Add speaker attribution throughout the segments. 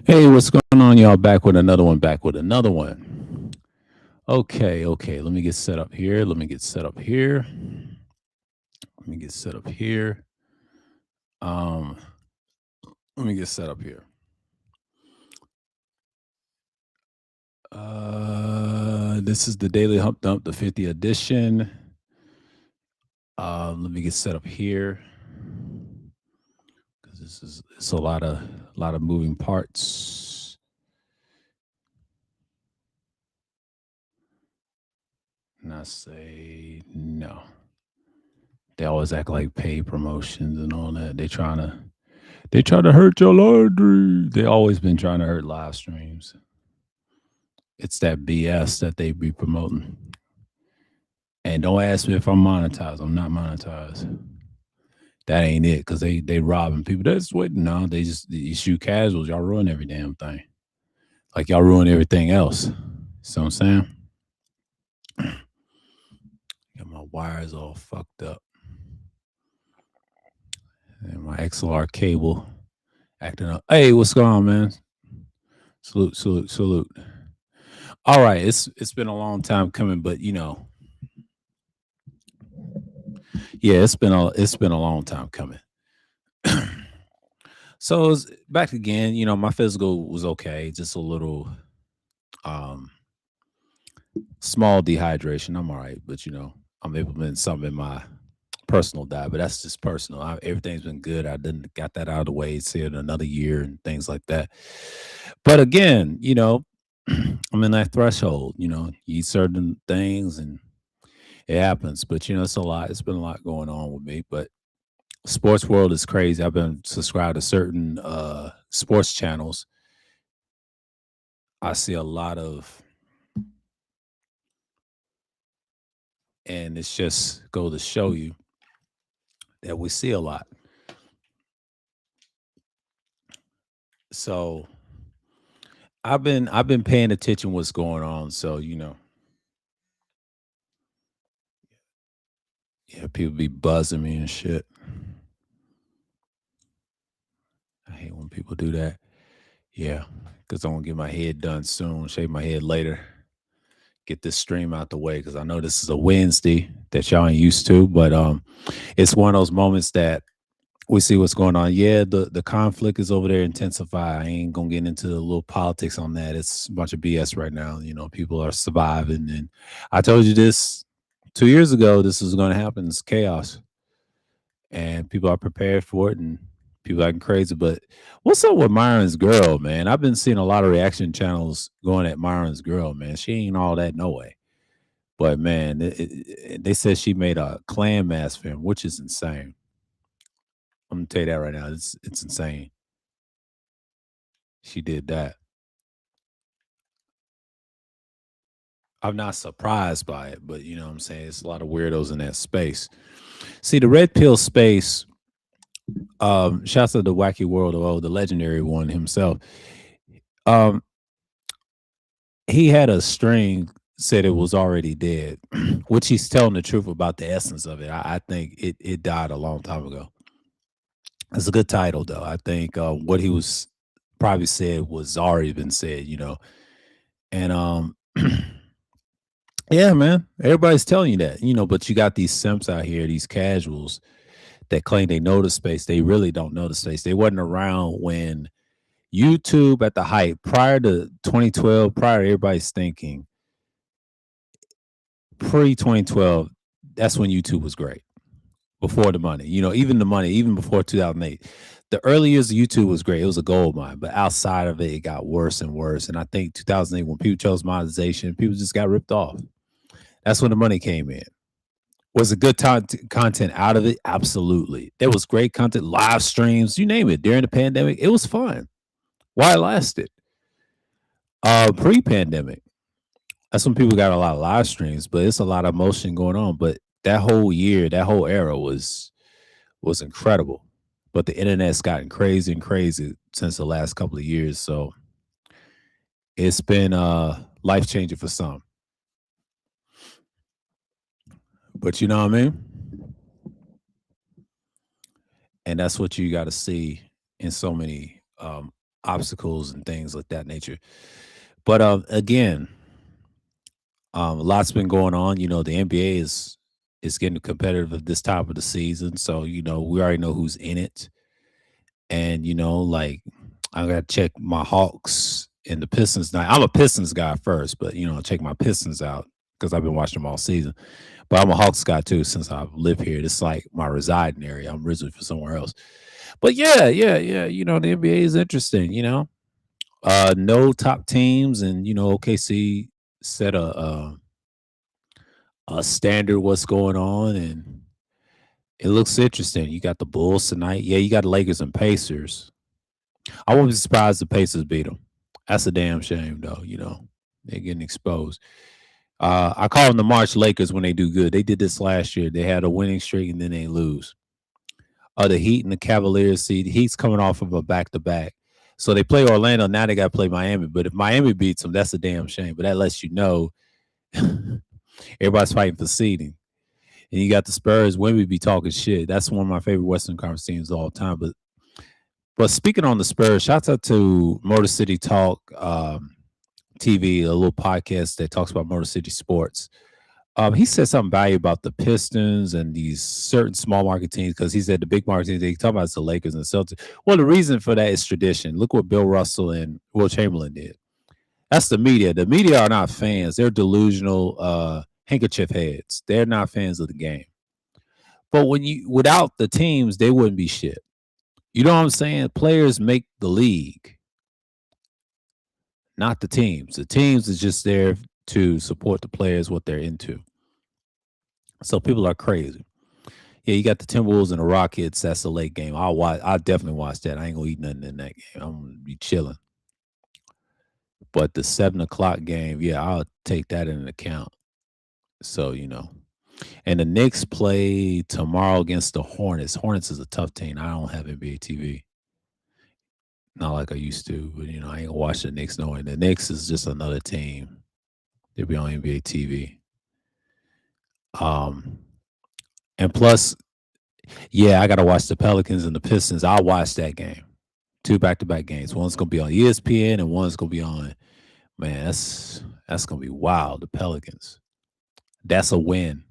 Speaker 1: Hey, what's going on, y'all? Back with another one. Back with another one. Okay. Let me get set up here. Let me get set up here. Let me get set up here. Um, Let me get set up here. This is the Daily Hump Dump, the 50th edition. Let me get set up here because it's a lot of moving parts. And I say no. They always act like paid promotions and all that. They try to hurt your laundry. They always been trying to hurt live streams. It's that BS that they be promoting. And don't ask me if I'm monetized. I'm not monetized. That ain't it because they robbing people. That's what no, they just you shoot casuals. Y'all ruin every damn thing. Like y'all ruin everything else. See what I'm saying? Got my wires all fucked up. And my XLR cable acting up. Hey, what's going on, man? Salute. All right, it's been a long time coming, but yeah, it's been a long time coming. So it's back again. My physical was okay, just a little um small dehydration. I'm all right, but I'm implementing something in my personal diet, but that's just personal. Everything's been good. I didn't got that out of the way. See it in another year and things like that. But again, I'm in that threshold. You eat certain things and it happens. But it's a lot. It's been a lot going on with me. But sports world is crazy. I've been subscribed to certain sports channels. I see a lot of, and it's just go to show you that we see a lot. So I've been paying attention what's going on. So yeah, people be buzzing me and shit. I hate when people do that. Yeah, because I'm gonna get my head done soon. Shave my head later. Get this stream out the way because I know this is a Wednesday that y'all ain't used to, but it's one of those moments that we see what's going on. Yeah, the conflict is over there intensified. I ain't gonna get into the little politics on that. It's a bunch of BS right now. People are surviving, and I told you this 2 years ago. This was gonna happen. It's chaos, and people are prepared for it, and people acting crazy. But what's up with Myron's girl, man? I've been seeing a lot of reaction channels going at Myron's girl, man. She ain't all that, no way. But man, they said she made a clan mask for him, which is insane. I'm gonna tell you that right now. It's insane. She did that. I'm not surprised by it, but you know what I'm saying? It's a lot of weirdos in that space. See, the red pill space, shouts to the wacky world of the legendary one himself. Um, he had a string said it was already dead, which he's telling the truth about the essence of it. I think it died a long time ago. It's a good title though. I think what he was probably said was already been said. And yeah, man. Everybody's telling you that. But you got these simps out here, these casuals that claim they know the space. They really don't know the space. They wasn't around when YouTube at the height prior to 2012, prior to everybody's thinking, pre 2012, that's when YouTube was great. Before the money, even the money, even before 2008. The early years of YouTube was great. It was a gold mine, but outside of it, it got worse and worse. And I think 2008, when people chose monetization, people just got ripped off. That's when the money came in. Was it good content out of it? Absolutely. There was great content, live streams, you name it. During the pandemic, it was fun. Why it lasted? Pre-pandemic, that's when people got a lot of live streams, but it's a lot of motion going on. But that whole year, that whole era was incredible. But the internet's gotten crazy and crazy since the last couple of years. So it's been life changing for some. But you know what I mean? And that's what you got to see in so many obstacles and things like that nature. But again, a lot's been going on. The NBA is getting competitive at this time of the season, so we already know who's in it. And like I gotta check my Hawks and the Pistons. Now I'm a Pistons guy first, but check my Pistons out because I've been watching them all season. But I'm a Hawks guy too since I live here. It's like my residing area. I'm originally from somewhere else. But yeah, yeah, yeah. The NBA is interesting. No top teams, and OKC set a standard. What's going on, and it looks interesting. You got the Bulls tonight. Yeah, you got the Lakers and Pacers. I won't be surprised if the Pacers beat them. That's a damn shame, though. They're getting exposed. I call them the March Lakers when they do good. They did this last year. They had a winning streak and then they lose. The Heat and the Cavaliers. See, the Heat's coming off of a back to back. So they play Orlando. Now they got to play Miami. But if Miami beats them, that's a damn shame. But that lets you know everybody's fighting for seeding. And you got the Spurs. Wemby be talking shit. That's one of my favorite Western Conference teams of all time. But speaking on the Spurs, shouts out to Motor City Talk TV, a little podcast that talks about Motor City sports. He said something valuable about the Pistons and these certain small market teams because he said the big market teams, they talk about the Lakers and the Celtics. Well, the reason for that is tradition. Look what Bill Russell and Will Chamberlain did. That's the media. The media are not fans. They're delusional handkerchief heads. They're not fans of the game. But without the teams, they wouldn't be shit. You know what I'm saying? Players make the league, not the teams. The teams is just there to support the players, what they're into. So people are crazy. Yeah, you got the Timberwolves and the Rockets. That's the late game. I'll definitely watch that. I ain't gonna eat nothing in that game. I'm gonna be chilling. But the 7 o'clock game, yeah, I'll take that into account. So and the Knicks play tomorrow against the Hornets. Hornets is a tough team. I don't have NBA TV. Not like I used to, but I ain't gonna watch the Knicks knowing the Knicks is just another team. They'll be on NBA TV. Um, and plus, yeah, I gotta watch the Pelicans and the Pistons. I'll watch that game. 2 back-to-back games. One's gonna be on ESPN and one's gonna be on. Man, that's gonna be wild. The Pelicans. That's a win.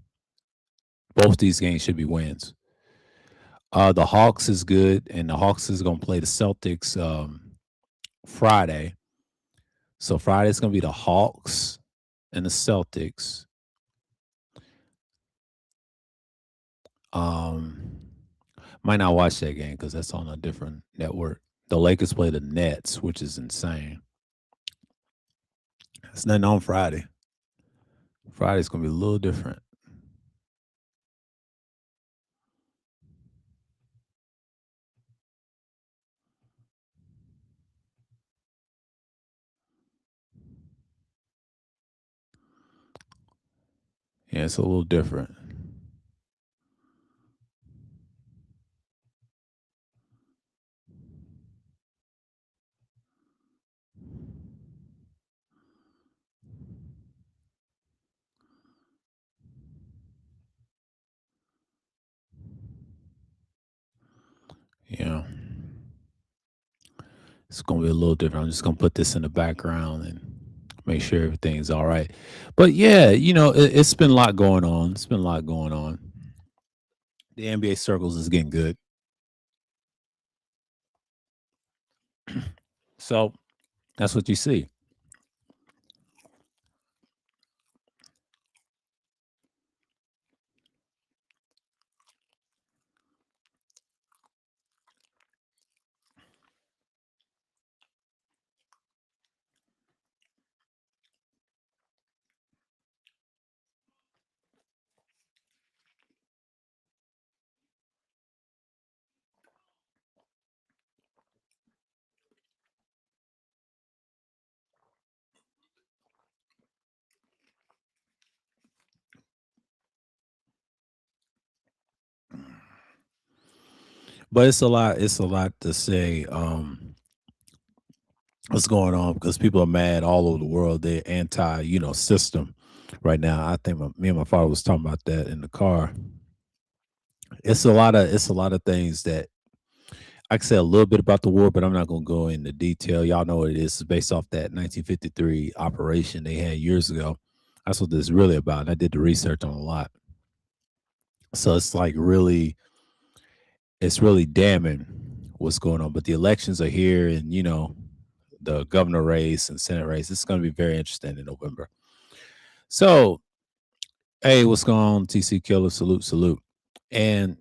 Speaker 1: Both these games should be wins. The Hawks is good, and the Hawks is gonna play the Celtics Friday. So Friday's gonna be the Hawks and the Celtics. Might not watch that game because that's on a different network. The Lakers play the Nets, which is insane. It's nothing on Friday. Friday's gonna be a little different. Yeah, it's a little different. Yeah. It's gonna be a little different. I'm just gonna put this in the background and make sure everything's all right. But yeah, it's been a lot going on. It's been a lot going on. The NBA circles is getting good. So that's what you see. But it's a lot to say. What's going on because people are mad all over the world. They're anti, system right now. I think me and my father was talking about that in the car. It's a lot of things that I can say a little bit about the war, but I'm not gonna go into detail. Y'all know what it is. It's based off that 1953 operation they had years ago. That's what this is really about. And I did the research on a lot. So it's like really, it's really damning what's going on. But the elections are here, and the governor race and Senate race. It's going to be very interesting in November. So, hey, what's going on, TC Killer? Salute, salute. And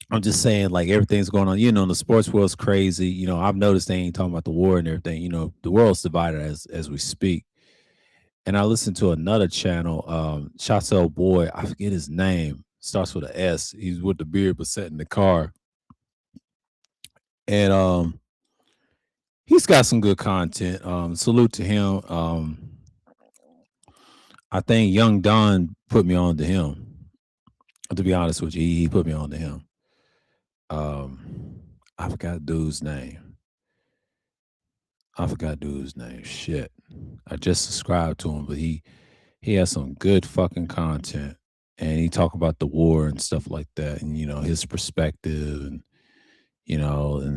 Speaker 1: I'm just saying, like everything's going on. The sports world's crazy. I've noticed they ain't talking about the war and everything. The world's divided as we speak. And I listened to another channel, Chateau Boy. I forget his name. Starts with a S. He's with the beard, but sat in the car. And he's got some good content. Salute to him. I think Young Don put me on to him. To be honest with you, he put me on to him. I forgot dude's name. Shit. I just subscribed to him, but he has some good fucking content. And he talk about the war and stuff like that, and his perspective, and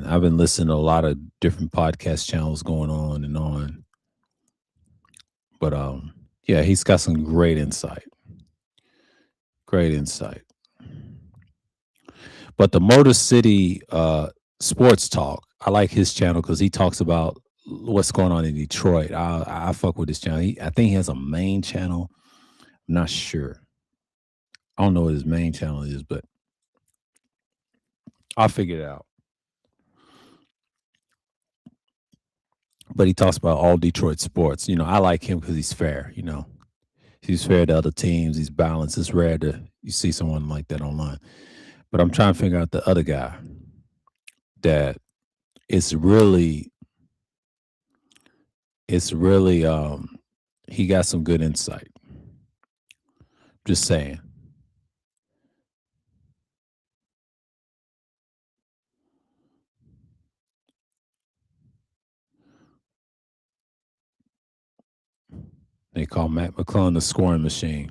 Speaker 1: I've been listening to a lot of different podcast channels going on and on. But yeah, he's got some great insight. Great insight. But the Motor City Sports Talk, I like his channel because he talks about what's going on in Detroit. I fuck with his channel. I think he has a main channel. I'm not sure. I don't know what his main channel is, but I'll figure it out. But he talks about all Detroit sports. I like him because he's fair. He's fair to other teams. He's balanced. It's rare to you see someone like that online. But I'm trying to figure out the other guy that it's really he got some good insight. Just saying. They call Matt McClung the scoring machine.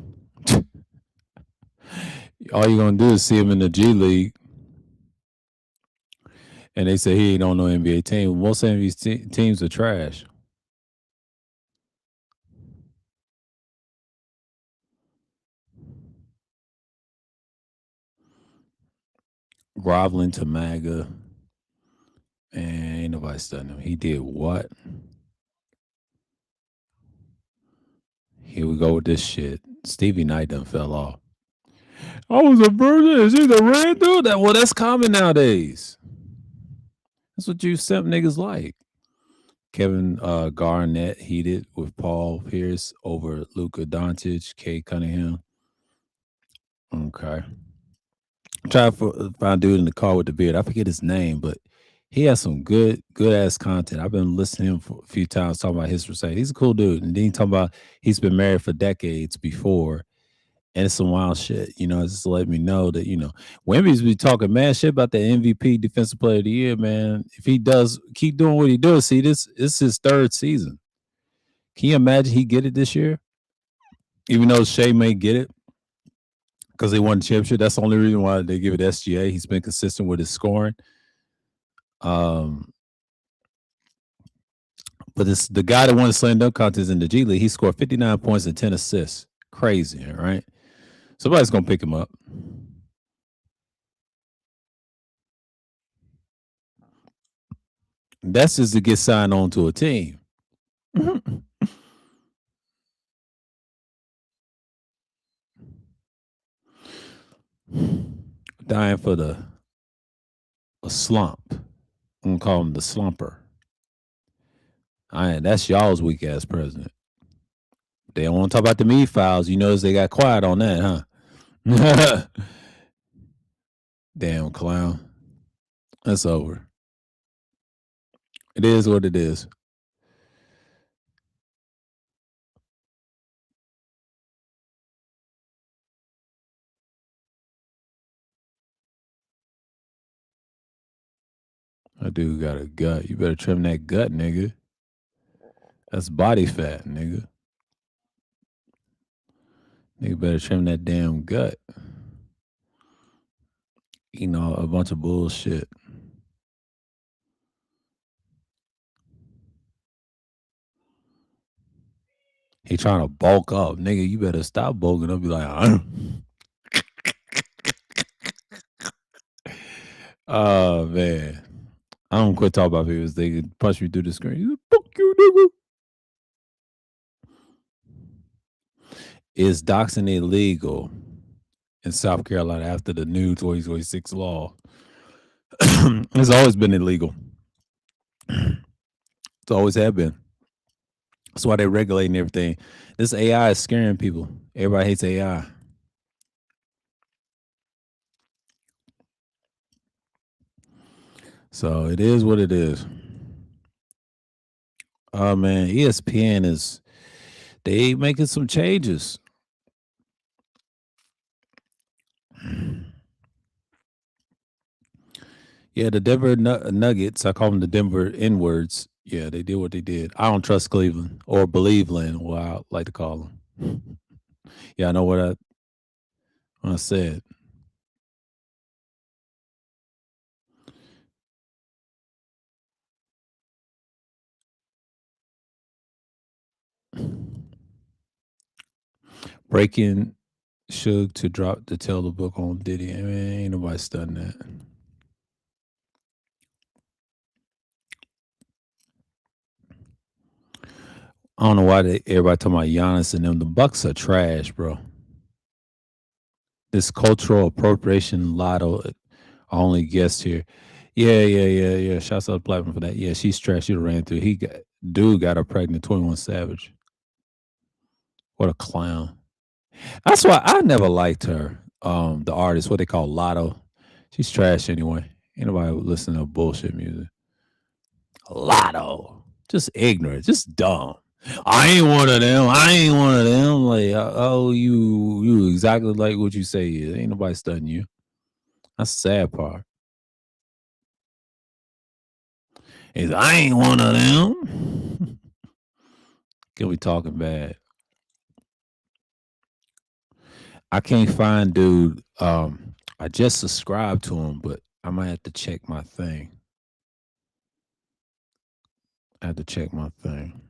Speaker 1: All you're gonna do is see him in the G League, and they say he ain't on no NBA team. Most NBA teams are trash. Groveling to MAGA, and ain't nobody studying him. He did what? Here we go with this shit. Stevie Knight done fell off. I was a virgin. Is he the red dude? That's common nowadays. That's what you simp niggas like. Kevin Garnett heated with Paul Pierce over Luka Doncic, Kay Cunningham. Okay. I'm trying to find a dude in the car with the beard. I forget his name, but he has some good ass content. I've been listening to him for a few times talking about his perspective. He's a cool dude. And then he talking about he's been married for decades before. And it's some wild shit, just to let me know that, Wemby's be talking mad shit about the MVP defensive player of the year, man. If he does keep doing what he does, see, this is his third season. Can you imagine he get it this year? Even though Shea may get it because they won the championship. That's the only reason why they give it SGA. He's been consistent with his scoring. But it's the guy that won the slam dunk contest in the G League. He scored 59 points and 10 assists. Crazy, right? Somebody's gonna pick him up. That's just to get signed on to a team. Dying for a slump. I'm gonna call him the slumper. That's y'all's weak ass president. They don't want to talk about the meat files. You notice they got quiet on that, huh? Damn clown. That's over. It is what it is. That dude got a gut. You better trim that gut, nigga. That's body fat, nigga. Nigga better trim that damn gut. A bunch of bullshit. He trying to bulk up, nigga. You better stop bulking up. Be like, oh man, I don't quit talking about people. They can punch me through the screen. Fuck you, nigga. Is doxing illegal in South Carolina after the new 2026 law? It's always been illegal. It's always have been. That's why they're regulating everything. This AI is scaring people. Everybody hates AI. So it is what it is. Oh man, ESPN is they making some changes. Yeah, the Denver Nuggets, I call them the Denver N words. Yeah, they did what they did. I don't trust Cleveland or believe Land, what I like to call them. Yeah, I know what I said. Breaking Suge to drop to tell the book on Diddy. I mean, ain't nobody studying that. I don't know why everybody talking about Giannis and them. The Bucks are trash, bro. This cultural appropriation lotto. I only guessed here. Yeah. Shouts out to Platinum for that. Yeah, she's trash. She ran through. Dude got her pregnant. 21 Savage. What a clown. That's why I never liked her. The artist, what they call Lotto. She's trash anyway. Ain't nobody listen to bullshit music. Lotto. Just ignorant. Just dumb. I ain't one of them. I ain't one of them. Like, oh, you exactly like what you say is. Ain't nobody studying you. That's the sad part. Is I ain't one of them. Can we talking bad? I can't find dude. I just subscribed to him, but I might have to check my thing. I have to check my thing.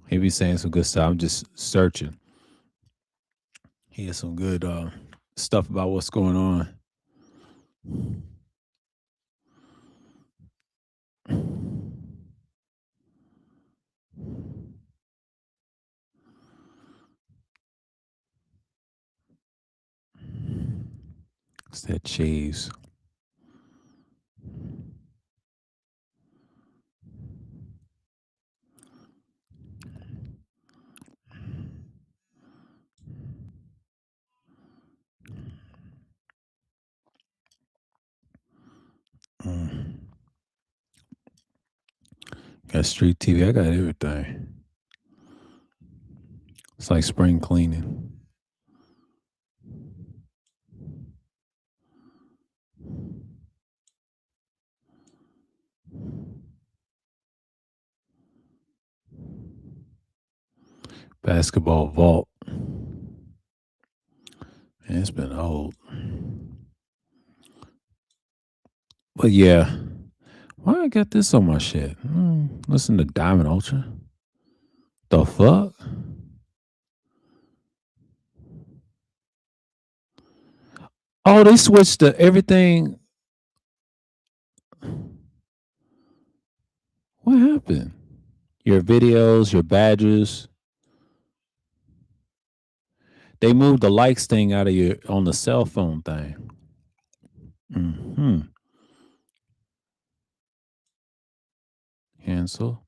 Speaker 1: He be saying some good stuff. I'm just searching. He has some good stuff about what's going on. It's that cheese. Mm. Got street TV. I got everything. It's like spring cleaning. Basketball vault. Man, it's been old. But yeah, why I got this on my shit? Listen to Diamond Ultra. The fuck? Oh, they switched to everything. What happened? Your videos, your badges. They moved the likes thing out of your on the cell phone thing. Hmm. Cancel.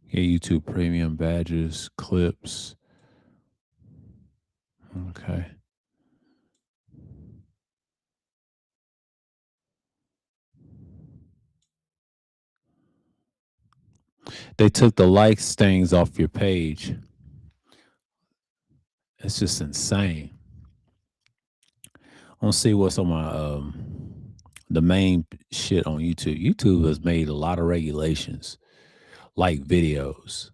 Speaker 1: Yeah, YouTube Premium badges, clips. Okay. They took the likes things off your page. It's just insane. I want to see what's on my the main shit on YouTube. YouTube has made a lot of regulations, like videos.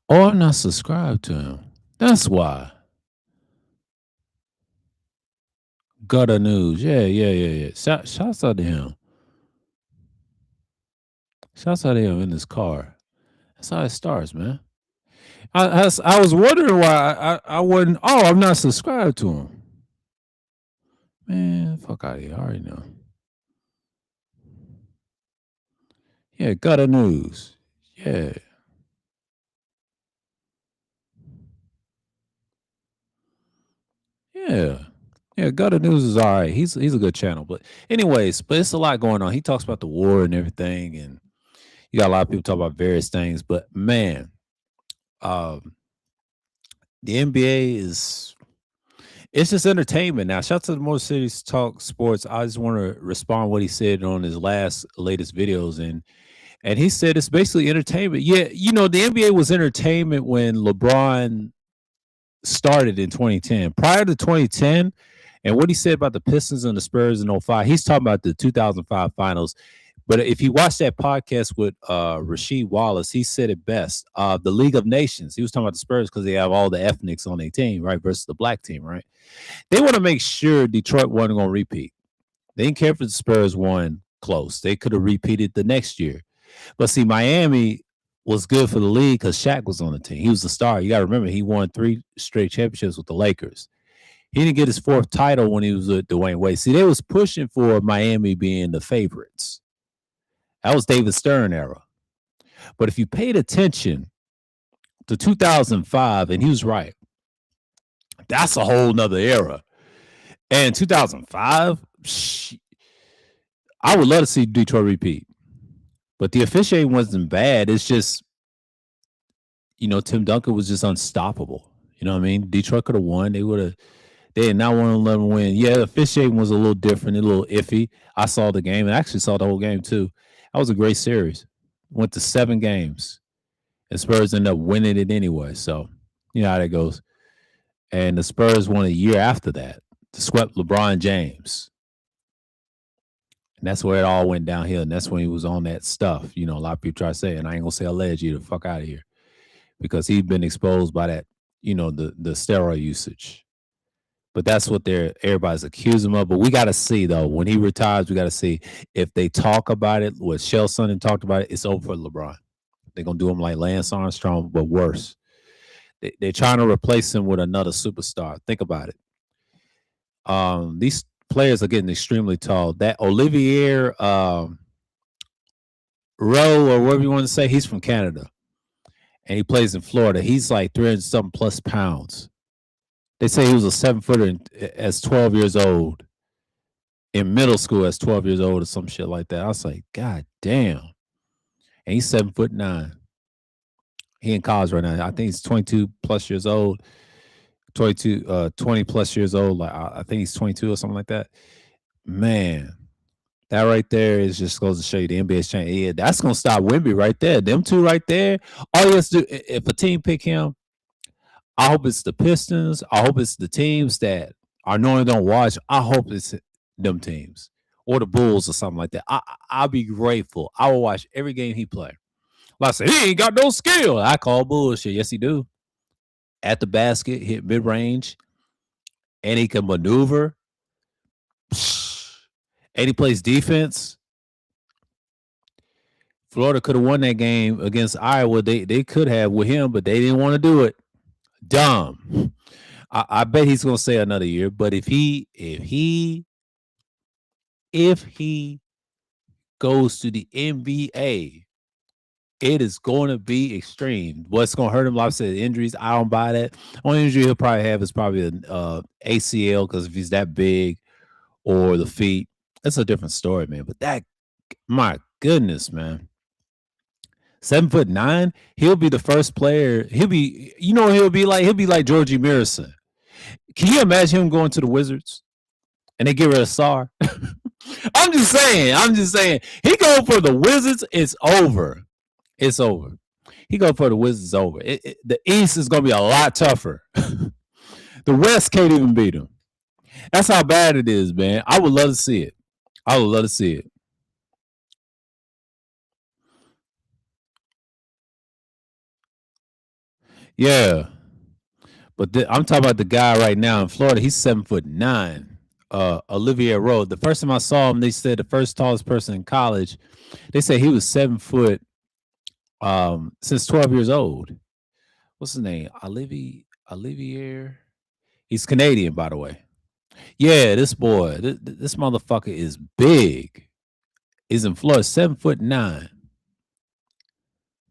Speaker 1: Oh, I'm not subscribed to him. That's why. Gutter News. Yeah. Shouts out to him. Shouts out to him in his car. That's how it starts, man. I was wondering why I wasn't. Oh, I'm not subscribed to him. Man, fuck out of here. I already know. Yeah, Gutter News. Yeah. Yeah. Yeah, Gutter News is all right. He's a good channel. But anyways, but it's a lot going on. He talks about the war and everything, and you got a lot of people talk about various things. But man, um, the NBA is it's just entertainment now. Shout out to the Motor Cities Talk Sports. I just want to respond what he said on his latest videos, and he said it's basically entertainment. Yeah, the NBA was entertainment when LeBron started in 2010. Prior to 2010, and what he said about the Pistons and the Spurs in '05, he's talking about the 2005 finals. But if you watch that podcast with Rasheed Wallace, he said it best. The League of Nations, he was talking about the Spurs because they have all the ethnics on their team, right? Versus the black team, right? They want to make sure Detroit wasn't going to repeat. They didn't care if the Spurs won close. They could have repeated the next year. But see, Miami was good for the league because Shaq was on the team. He was the star. You got to remember, he won 3 straight championships with the Lakers. He didn't get his 4th title when he was with Dwayne Wade. See, they was pushing for Miami being the favorites. That was David Stern era. But if you paid attention to 2005, and he was right, that's a whole nother era. And 2005, I would love to see Detroit repeat. But the officiating wasn't bad. It's just, Tim Duncan was just unstoppable. You know what I mean? Detroit could have won. They did not want to let them win. Yeah, the officiating was a little different, a little iffy. I saw the game and actually saw the whole game too. That was a great series. Went to 7 games. And Spurs ended up winning it anyway. So, you know how that goes. And the Spurs won a year after that. Swept LeBron James. And that's where it all went downhill. And that's when he was on that stuff. A lot of people try to say, and I ain't gonna say allegedly, the fuck out of here. Because he'd been exposed by that, the steroid usage. But that's what everybody's accusing him of. But we gotta see though, when he retires, we gotta see if they talk about it, what Shell Sonnen talked about it, it's over for LeBron. They're gonna do him like Lance Armstrong, but worse. They're trying to replace him with another superstar. Think about it. These players are getting extremely tall. That Olivier Rowe, or whatever you want to say, he's from Canada. And he plays in Florida. He's like 300 something plus pounds. They say he was a 7-footer as 12 years old. In middle school as 12 years old or some shit like that. I was like, God damn. And he's 7'9". He in college right now. I think he's 22 plus years old. 20 plus years old. Like I think he's 22 or something like that. Man, that right there is just goes to show you the NBA's changing. Yeah, that's gonna stop Wemby right there. Them two right there. All you have to do, if a team pick him, I hope it's the Pistons. I hope it's the teams that are knowing don't watch. I hope it's them teams or the Bulls or something like that. I'll be grateful. I will watch every game he play. Like I said, he ain't got no skill. I call bullshit. Yes, he do. At the basket, hit mid range, and he can maneuver. And he plays defense. Florida could have won that game against Iowa. They could have with him, but they didn't want to do it. Dumb. I bet he's gonna stay another year. But if he goes to the NBA, it is going to be extreme. What's going to hurt him? Like I said, injuries. I don't buy that. Only injury he'll probably have is probably an ACL because if he's that big, or the feet. That's a different story, man. But that, my goodness, man. 7'9". He'll be the first player. He'll be, you know, he'll be like Georgie Mirison. Can you imagine him going to the Wizards and they get rid of Sar? I'm just saying. I'm just saying. He go for the Wizards. It's over. It's over. He go for the Wizards. Over. The East is gonna be a lot tougher. The West can't even beat him. That's how bad it is, man. I would love to see it. I would love to see it. Yeah, but I'm talking about the guy right now in Florida. He's 7'9". Olivier Rowe. The first time I saw him, they said the first tallest person in college. They said he was 7 foot since 12 years old. What's his name? Olivier. He's Canadian, by the way. Yeah, this boy, this motherfucker is big. He's in Florida, 7'9".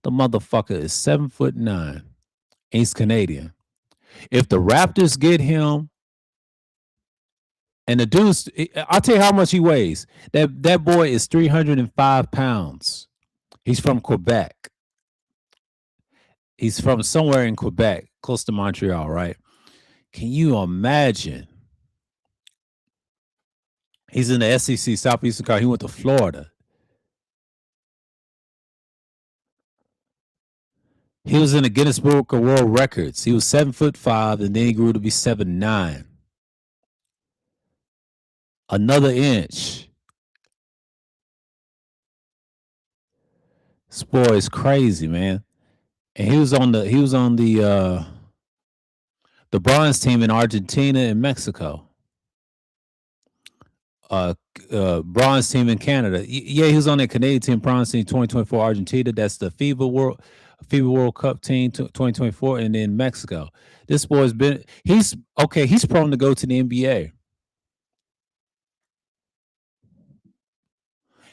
Speaker 1: The motherfucker is 7'9". He's Canadian. If the Raptors get him, and the dude's, I'll tell you how much he weighs. That boy is 305 pounds. He's from Quebec. He's from somewhere in Quebec, close to Montreal, right? Can you imagine? He's in the SEC, Southeastern Conference. He went to Florida. He was in the Guinness Book of World Records. He was 7'5", and then he grew to be 7'9". Another inch. This boy is crazy, man. And he was on the bronze team in Argentina and Mexico. Bronze team in Canada. Yeah, he was on the Canadian team, bronze team 2024 Argentina. That's the FIBA World Cup team 2024, and then Mexico. This boy's he's prone to go to the NBA.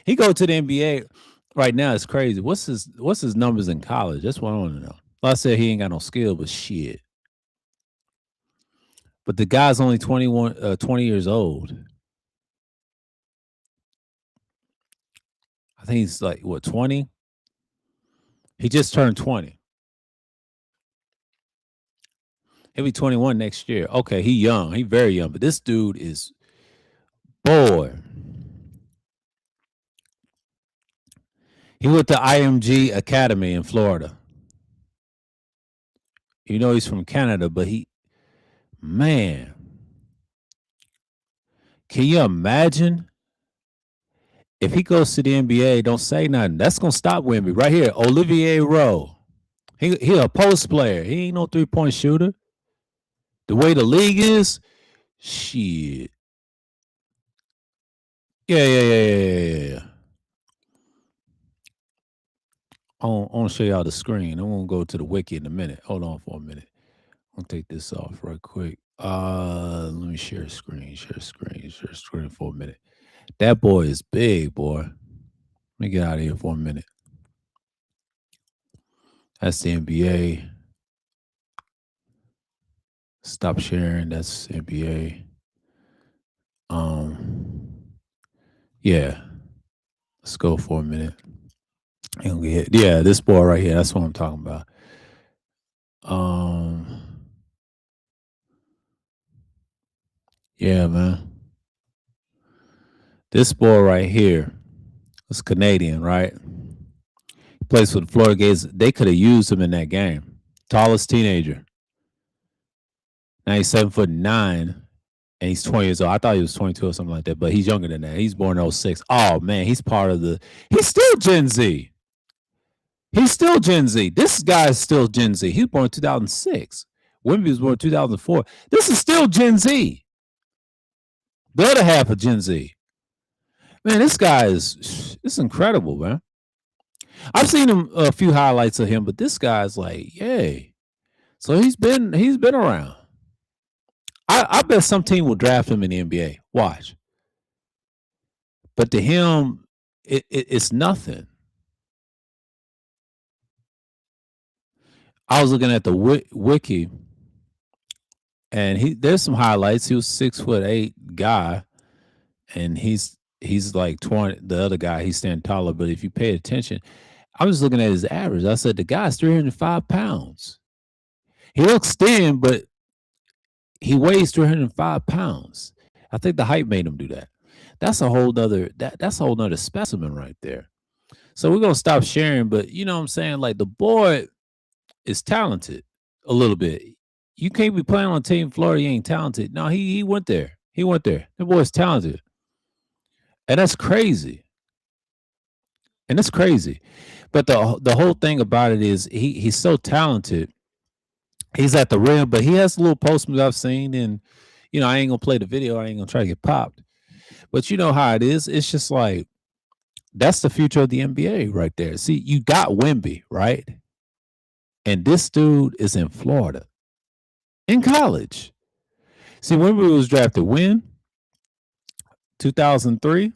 Speaker 1: He go to the NBA right now. It's crazy. What's his numbers in college? That's what I want to know. I said he ain't got no skill, but shit. But the guy's only 20 years old. I think he's like, what, 20? He just turned 20. He'll be 21 next year. Okay, he young. He very young. But this dude is, boy. He went to IMG Academy in Florida. You know he's from Canada, but man. Can you imagine if he goes to the NBA? Don't say nothing. That's gonna stop Wemby right here. Olivier Rowe. He a post player. He ain't no 3-point shooter. The way the league is, shit. Yeah. I want to show y'all the screen. I want to go to the wiki in a minute. Hold on for a minute. I'll take this off right quick. Let me share screen for a minute. That boy is big, boy. Let me get out of here for a minute. That's the NBA. Stop sharing. That's NBA. Yeah. Let's go for a minute. Yeah, this boy right here. That's what I'm talking about. Yeah, man. This boy right here is Canadian, right? He plays for the Florida Gators. They could have used him in that game. Tallest teenager. Now he's 7'9", and he's 20 years old. I thought he was 22 or something like that, but he's younger than that. He's born in 06. Oh man, he's part of he's still Gen Z. He's still Gen Z. This guy is still Gen Z. He was born in 2006. Wemby was born in 2004. This is still Gen Z. The other half of Gen Z. Man, this guy it's incredible, man. I've seen a few highlights of him, but this guy's like, yay. So he's been around. I bet some team will draft him in the NBA. Watch. But to him, it's nothing. I was looking at the wiki, and there's some highlights. He was 6'8" guy, and he's like 20. The other guy, he's standing taller. But if you pay attention, I was looking at his average. I said the guy's 305 pounds. He looks thin, but he weighs 305 pounds. I think the height made him do that. That's a whole nother specimen right there. So we're gonna stop sharing, but you know what I'm saying? Like the boy is talented a little bit. You can't be playing on Team Florida, he ain't talented. No, he went there. He went there. The boy's talented. And that's crazy. And that's crazy. But the whole thing about it is he's so talented. He's at the rim, but he has a little post moves I've seen, and I ain't gonna play the video. I ain't gonna try to get popped. But you know how it is. It's just like that's the future of the NBA right there. See, you got Wemby, right? And this dude is in Florida in college. See, Wemby was drafted when 2003.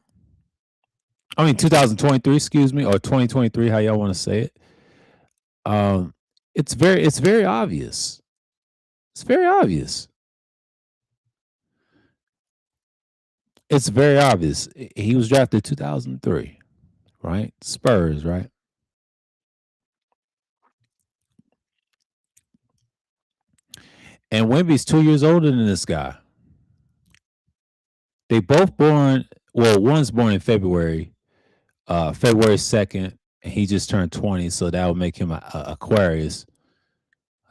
Speaker 1: I mean 2023, excuse me, or 2023, how y'all want to say it. Um, it's very obvious. It's very obvious. It's very obvious. He was drafted 2003, right? Spurs, right? And Wemby's 2 years older than this guy. They both born. Well, one's born in February, February 2nd, and he just turned 20, so that would make him a Aquarius.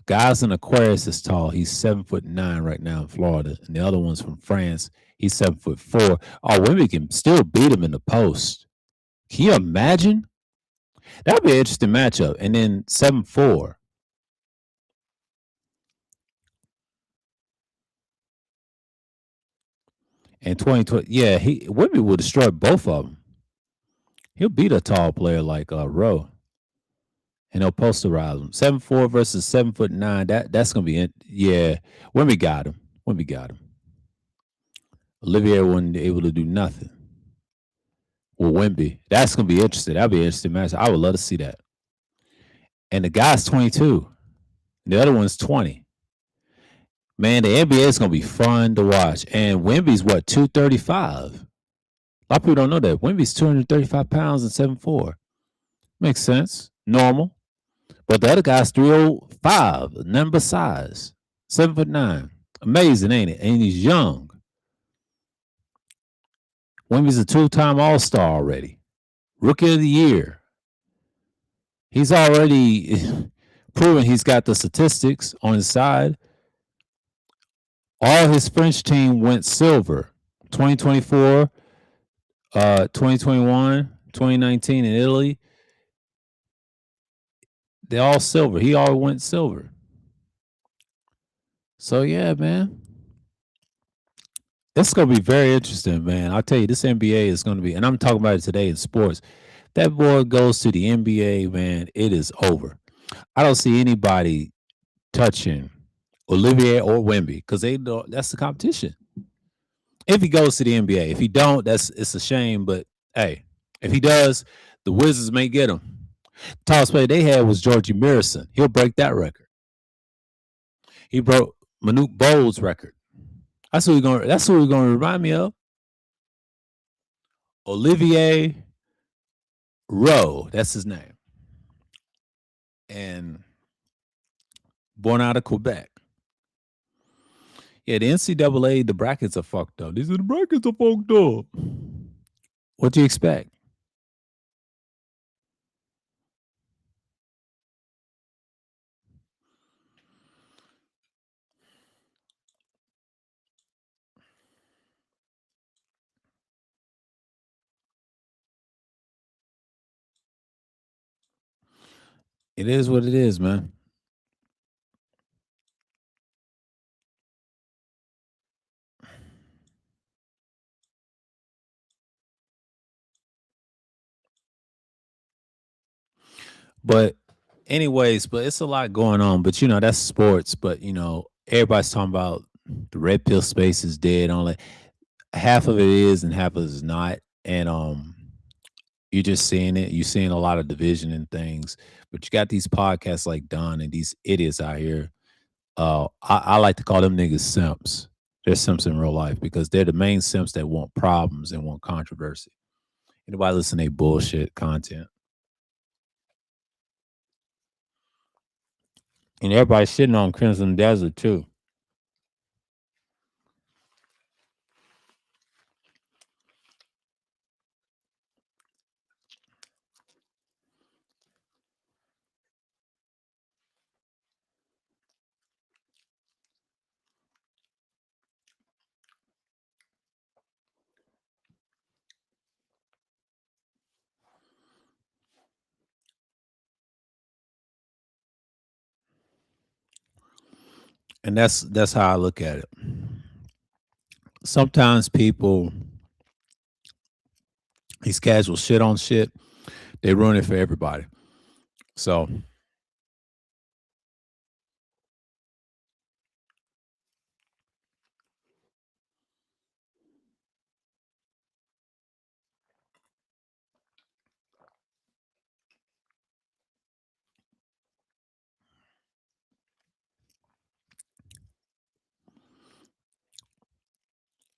Speaker 1: Guy's an Aquarius is tall. He's 7'9" right now in Florida, and the other one's from France. He's 7'4". Oh, Wemby can still beat him in the post. Can you imagine? That'd be an interesting matchup. And then 7'4". And 2020, yeah, Wemby will destroy both of them. He'll beat a tall player like Rowe, and he'll posterize him. 7'4" versus 7'9". That's gonna be it. Yeah, Wemby got him. Wemby got him. Olivier wasn't able to do nothing. Well, Wemby, that's gonna be interesting. That'll be an interesting match. I would love to see that. And the guy's 22. The other one's 20. Man, the NBA is gonna be fun to watch. And Wemby's what 235. A lot of people don't know that Wemby's 235 pounds and 7'4". Makes sense. Normal. But the other guy's 305, number size, 7'9". Amazing, ain't it? And he's young. Wemby's a two-time All-Star already. Rookie of the Year. He's already proven he's got the statistics on his side. All his French team went silver. 2024, 2021, 2019 in Italy. They all silver. He all went silver. So yeah, man. It's gonna be very interesting, man. I'll tell you, this NBA is gonna be, and I'm talking about it today in sports. That boy goes to the NBA, man. It is over. I don't see anybody touching Olivier or Wemby because they don't. That's the competition. If he goes to the NBA, if he don't, it's a shame. But hey, if he does, the Wizards may get him. Tallest player they had was Georgie Mirison. He'll break that record. He broke Manute Bowles' record. That's what we're gonna remind me of. Olivier Rowe. That's his name. And born out of Quebec. Yeah, the NCAA, the brackets are fucked up. These are the brackets are fucked up. What do you expect? It is what it is, man. But anyways, but it's a lot going on. But that's sports. But everybody's talking about the red pill space is dead. Only half of it is, and half of it is not. And you're just seeing it. You're seeing a lot of division and things. But you got these podcasts like Don and these idiots out here. I like to call them niggas simps. They're simps in real life because they're the main simps that want problems and want controversy. Anybody listen to bullshit content? And everybody's shitting on Crimson Desert too. And that's how I look at it. Sometimes people, these casual shit on shit, they ruin it for everybody. So,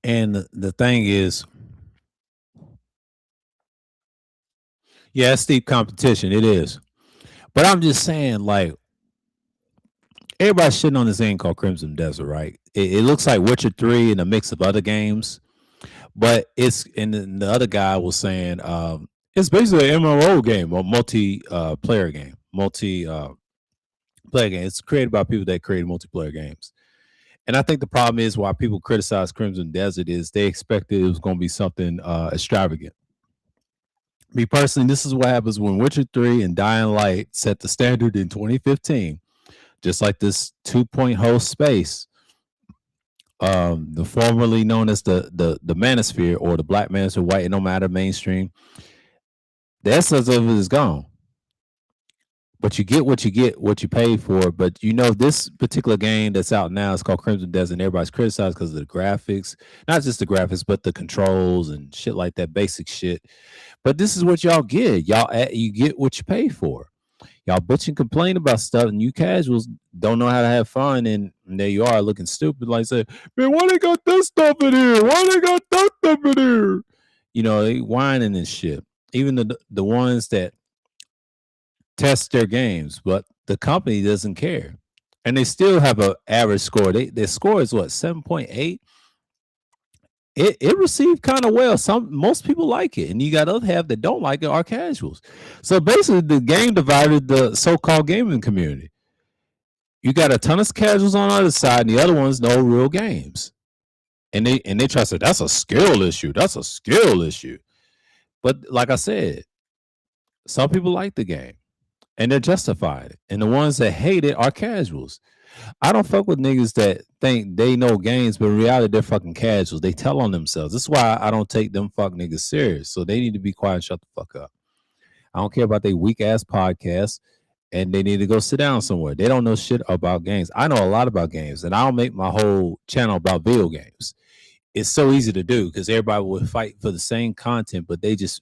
Speaker 1: and the thing is, yeah, it's steep competition. It is. But I'm just saying, like, everybody's shitting on this thing called Crimson Desert, right? It looks like Witcher 3 and a mix of other games, but it's, and then the other guy was saying, it's basically an MMO game or multi player game, multi player game. It's created by people that create multiplayer games. And I think the problem is why people criticize Crimson Desert is they expected it was going to be something extravagant. Me personally, this is what happens when Witcher 3 and Dying Light set the standard in 2015. Just like this 2 Point host space, the formerly known as the Manosphere or the Black Manosphere, white and no matter mainstream, the essence of it is gone. But you get what you pay for. But you know, this particular game that's out now is called Crimson Desert, and everybody's criticized because of the graphics, not just the graphics, but the controls and shit like that, basic shit. But this is what y'all get. You get what you pay for. Y'all bitch and complain about stuff, and you casuals don't know how to have fun, and there you are looking stupid. Like, say, man, why they got this stuff in here? Why they got that stuff in here? You know, they whining and shit. Even the ones that test their games, but the company doesn't care, and they still have an average score. Their score is what 7.8. It received kind of well. Most people like it, and you got other half that don't like it are casuals. So basically, the game divided the so-called gaming community. You got a ton of casuals on the other side, and the other ones no real games. And they try to say that's a skill issue. That's a skill issue. But like I said, some people like the game and they're justified. And the ones that hate it are casuals. I don't fuck with niggas that think they know games, but in reality they're fucking casuals. They tell on themselves. This is why I don't take them fuck niggas serious. So they need to be quiet and shut the fuck up. I don't care about their weak ass podcasts, and they need to go sit down somewhere. They don't know shit about games. I know a lot about games, and I'll make my whole channel about video games. It's so easy to do because everybody will fight for the same content, but they just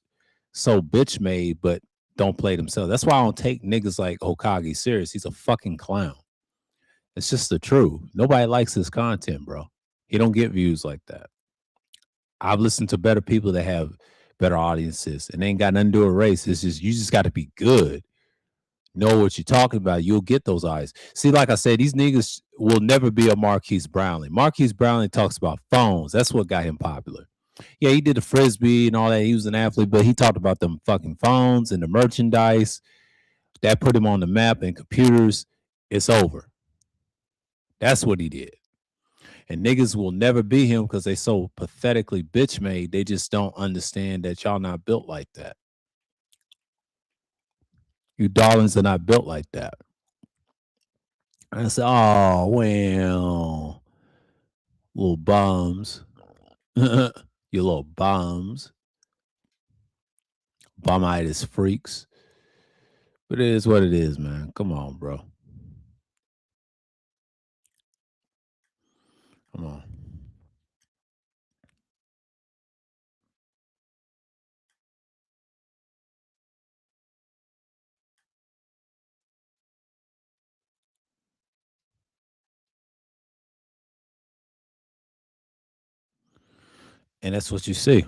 Speaker 1: so bitch made, but don't play themselves. That's why I don't take niggas like Hokage serious. He's a fucking clown. It's just the truth. Nobody likes his content, bro. He don't get views like that. I've listened to better people that have better audiences, and they ain't got nothing to do with race. It's just you just got to be good, know what you're talking about. You'll get those eyes. See, like I said, these niggas will never be a Marquise Brownlee. Marquise Brownlee talks about phones. That's what got him popular. Yeah, he did the frisbee and all that. He was an athlete, but he talked about them fucking phones and the merchandise that put him on the map and computers. It's over. That's what he did. And niggas will never be him because they so pathetically bitch made. They just don't understand that y'all not built like that. You darlings are not built like that. And I said, oh well, little bums. You little bums. Bumitis freaks. But it is what it is, man. Come on, bro. Come on. And that's what you see.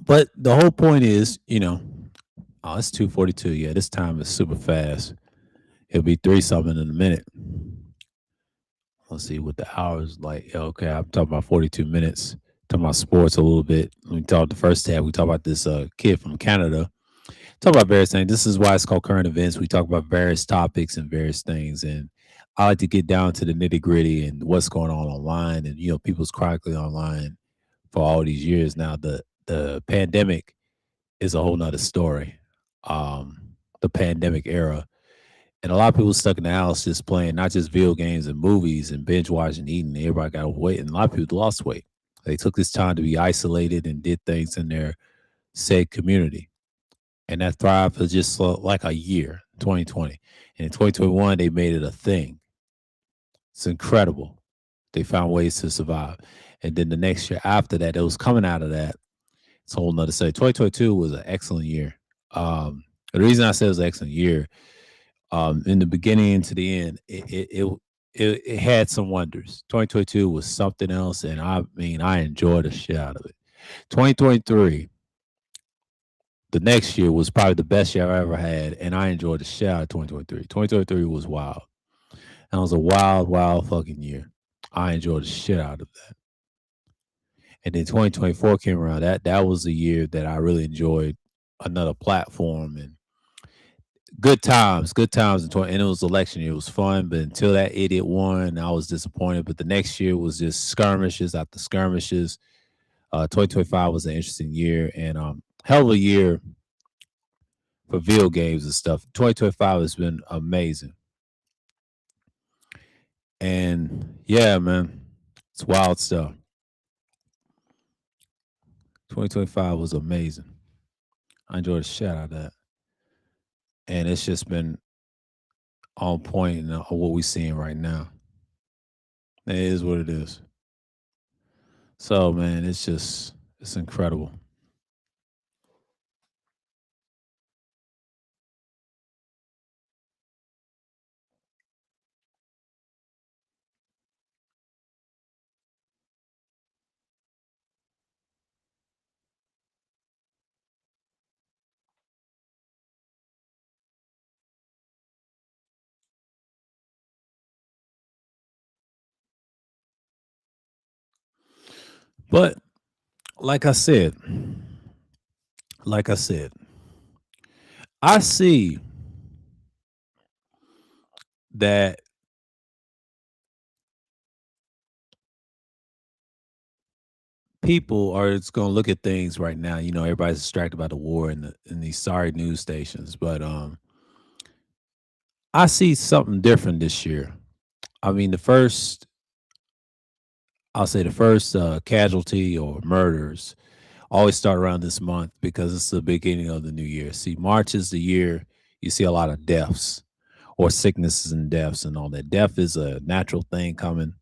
Speaker 1: But the whole point is, oh, it's 2:42. Yeah, this time is super fast. It'll be three something in a minute. Let's see what the hours like. Yeah, okay, I'm talking about 42 minutes. Talking about sports a little bit. We talked the first tab. We talked about this kid from Canada. Talk about various things. This is why it's called current events. We talk about various topics and various things, and I like to get down to the nitty gritty and what's going on online, and people's chronically online for all these years now. The pandemic is a whole nother story. The pandemic era, and a lot of people stuck in the house just playing not just video games and movies and binge watching, eating. Everybody got overweight, and a lot of people lost weight. They took this time to be isolated and did things in their said community, and that thrived for just like a year, 2020. And in 2021, they made it a thing. It's incredible. They found ways to survive. And then the next year after that, it was coming out of that. It's a whole nother say. 2022 was an excellent year. The reason I said it was an excellent year, in the beginning to the end, it had some wonders. 2022 was something else, and I mean, I enjoyed the shit out of it. 2023, the next year was probably the best year I ever had, and I enjoyed the shit out of 2023. 2023 was wild. That was a wild, wild fucking year. I enjoyed the shit out of that. And then 2024 came around. That was the year that I really enjoyed another platform and good times in 20, and it was election year. It was fun, but until that idiot won, I was disappointed. But the next year was just skirmishes after skirmishes. 2025 was an interesting year and hell of a year for video games and stuff. 2025 has been amazing. And yeah, man, it's wild stuff. 2025 was amazing. I enjoyed the shit out of that. And it's just been on point in what we're seeing right now. It is what it is. So, man, it's incredible. But like I said, like I said, I see that people are just going to look at things right now. Everybody's distracted by the war and these sorry news stations, but I see something different this year. I mean, I'll say the first casualty or murders always start around this month because it's the beginning of the new year. See, March is the year you see a lot of deaths or sicknesses and deaths and all that. Death is a natural thing coming.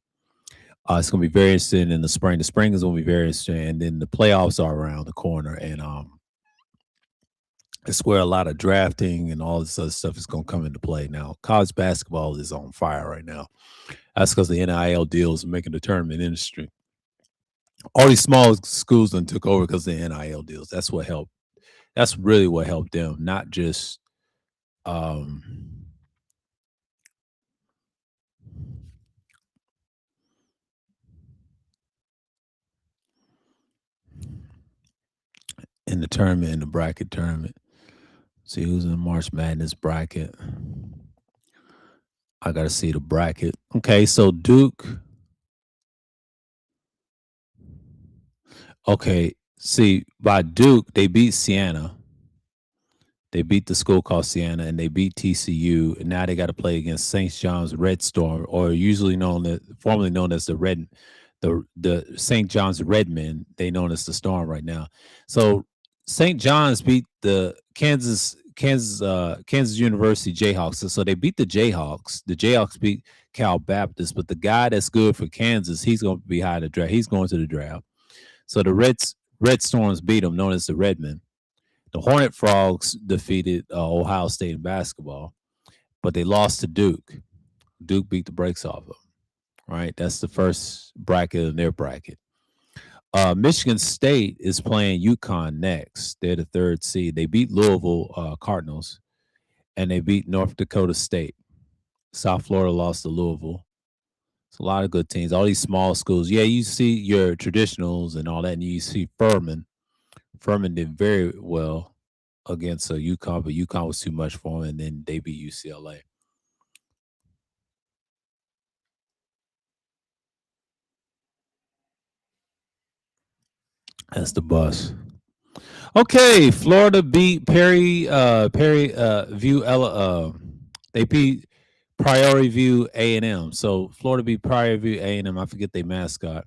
Speaker 1: It's going to be very interesting in the spring. The spring is going to be very interesting, and then the playoffs are around the corner, and it's where a lot of drafting and all this other stuff is going to come into play. Now, college basketball is on fire right now. That's because the NIL deals are making the tournament industry. All these small schools then took over because of the NIL deals. That's what helped. That's really what helped them, not just um, in the tournament, in the bracket tournament. See who's in the March Madness bracket. I got to see the bracket. Okay, so Duke. Okay, see, by Duke, they beat Siena. They beat the school called Siena, and they beat TCU. And now they got to play against St. John's Red Storm, or usually formerly known as the St. John's Redmen. They known as the Storm right now. So St. John's beat the Kansas University Jayhawks. So they beat the Jayhawks. The Jayhawks beat Cal Baptist, but the guy that's good for Kansas, he's going to be high to draft. He's going to the draft. So the Red Storms beat them, known as the Redmen. The Hornet Frogs defeated Ohio State in basketball, but they lost to Duke. Duke beat the brakes off of them. Right, that's the first bracket in their bracket. Michigan State is playing UConn next. They're the third seed. They beat Louisville Cardinals, and they beat North Dakota State. South Florida lost to Louisville. It's a lot of good teams. All these small schools. Yeah, you see your traditionals and all that, and you see Furman. Furman did very well against UConn, but UConn was too much for them, and then they beat UCLA. That's the bus. Okay, Florida beat Perry View they beat Priority View A&M. So Florida beat Priority View A&M. I forget their mascot.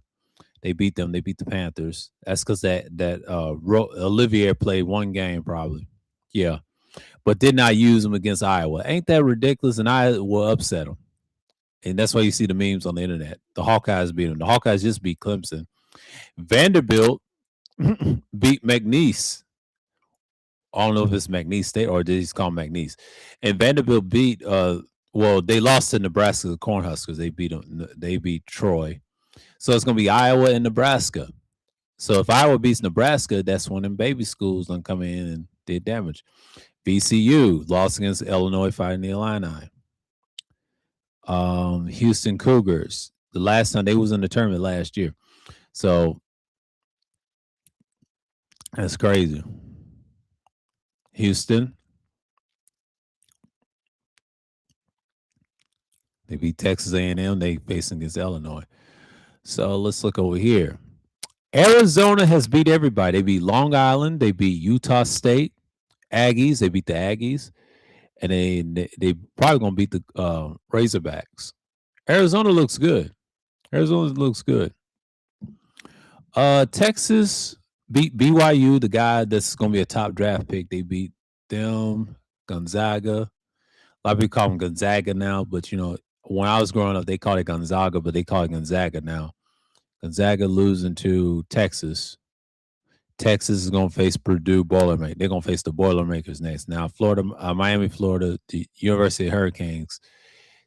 Speaker 1: They beat them. They beat the Panthers. That's because Olivier played one game probably. Yeah, but did not use them against Iowa. Ain't that ridiculous? And Iowa upset them. And that's why you see the memes on the internet. The Hawkeyes beat them. The Hawkeyes just beat Clemson. Vanderbilt beat McNeese. I don't know if it's McNeese State or did he call McNeese. And Vanderbilt beat they lost to Nebraska the Cornhuskers. They beat them. They beat Troy. So it's gonna be Iowa and Nebraska. So if Iowa beats Nebraska, that's when them baby schools gonna come in and did damage. VCU lost against Illinois Fighting the Illini. Houston Cougars. The last time they was in the tournament last year. So that's crazy. Houston. They beat Texas A&M. They facing against Illinois. So let's look over here. Arizona has beat everybody. They beat Long Island. They beat Utah State. Aggies. They beat the Aggies. And they probably going to beat the Razorbacks. Arizona looks good. Arizona looks good. Texas beat BYU, the guy that's going to be a top draft pick. They beat them. Gonzaga. A lot of people call them Gonzaga now, but when I was growing up, they called it Gonzaga, but they call it Gonzaga now. Gonzaga losing to Texas. Texas is going to face Purdue Boilermakers. They're going to face the Boilermakers next. Now, Miami, Florida, the University of Hurricanes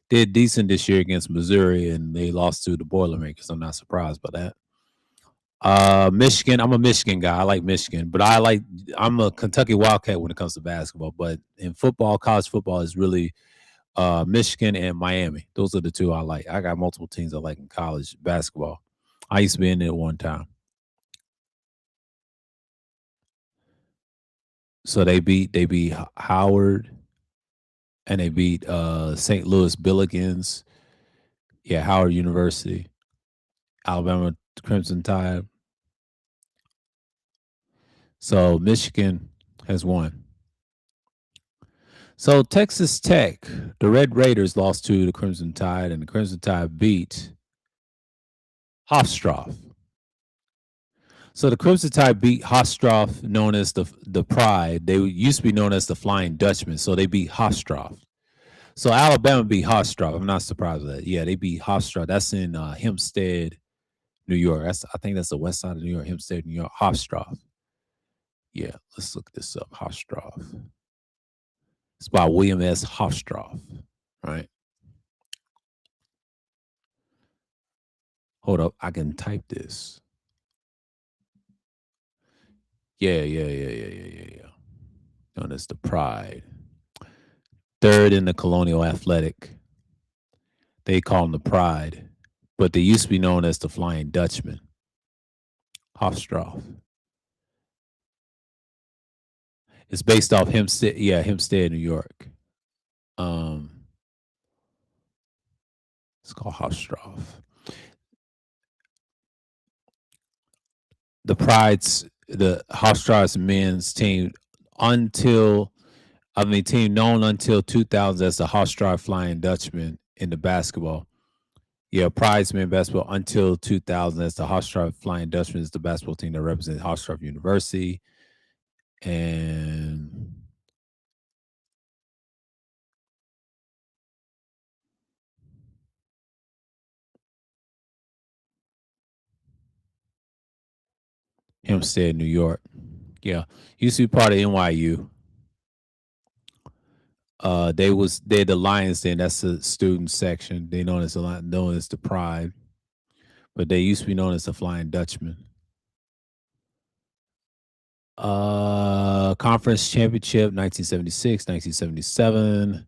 Speaker 1: did decent this year against Missouri, and they lost to the Boilermakers. I'm not surprised by that. Michigan. I'm a Michigan guy. I like Michigan, but I'm a Kentucky Wildcat when it comes to basketball. But in football, college football is really Michigan and Miami. Those are the two I like. I got multiple teams I like in college basketball. I used to be in it one time. So they beat Howard, and they beat St. Louis Billikens. Yeah, Howard University, Alabama Crimson Tide. So Michigan has won. So Texas Tech, the Red Raiders lost to the Crimson Tide, and the Crimson Tide beat Hofstroff. So the Crimson Tide beat Hofstroff, known as the Pride. They used to be known as the Flying Dutchman, so they beat Hofstroff. So Alabama beat Hofstroff. I'm not surprised with that. Yeah, they beat Hofstroff. That's in Hempstead, New York. I think that's the west side of New York, Hempstead, New York. Hofstroff. Yeah, let's look this up. Hofstroff. It's by William S. Hofstroff. Right. Hold up. I can type this. Yeah. Known as the Pride. Third in the Colonial Athletic. They call them the Pride, but they used to be known as the Flying Dutchman. Hofstroff. It's based off Hempstead, Hempstead, New York. It's called Hofstroff. The Hofstroff's men's team team known until 2000 as the Hofstroff Flying Dutchman in the basketball. Yeah, Pride's men basketball until 2000 as the Hofstroff Flying Dutchman is the basketball team that represents Hofstroff University. And Hempstead, New York. Yeah, used to be part of NYU. They're the Lions Den. That's the student section. They known as the Pride, but they used to be known as the Flying Dutchman. Conference championship, 1976, 1977.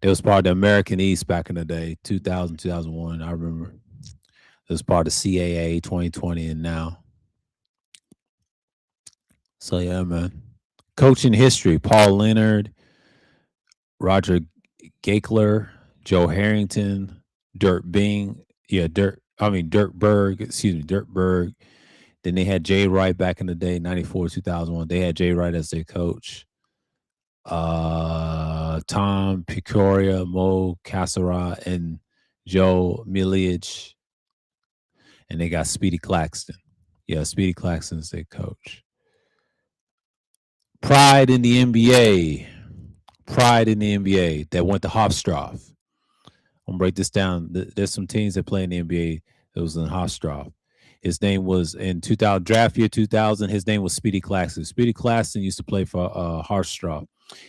Speaker 1: They was part of the American East back in the day, 2000, 2001. I remember. It was part of CAA 2020 and now. So yeah, man. Coaching history: Paul Leonard, Roger Gakler, Joe Harrington, Dirt Bing. Yeah, Dirk Berg. Excuse me, Dirk Berg. Then they had Jay Wright back in the day, 94, 2001. They had Jay Wright as their coach. Tom Picoria, Mo Cassara, and Joe Miliage. And they got Speedy Claxton. Yeah, Speedy Claxton's their coach. Pride in the NBA. Pride in the NBA that went to Hofstra. I'm gonna break this down. There's some teams that play in the NBA that was in Hofstra. His name was in 2000 draft year 2000. His name was Speedy Claxton. Speedy Claxton used to play for Hofstra.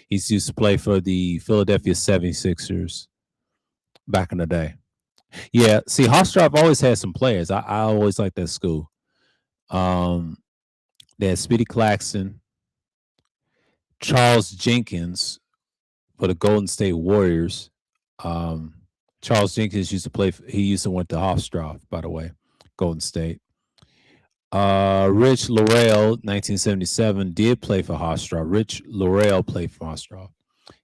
Speaker 1: He used to play for the Philadelphia 76ers back in the day. Yeah, see, Hofstra always had some players. I always liked that school. They had Speedy Claxton, Charles Jenkins for the Golden State Warriors. Um, Charles Jenkins used to play. He used to went to Hofstra, by the way, Golden State. Rich Laurel, 1977, did play for Hofstra. Rich Laurel played for Hofstra.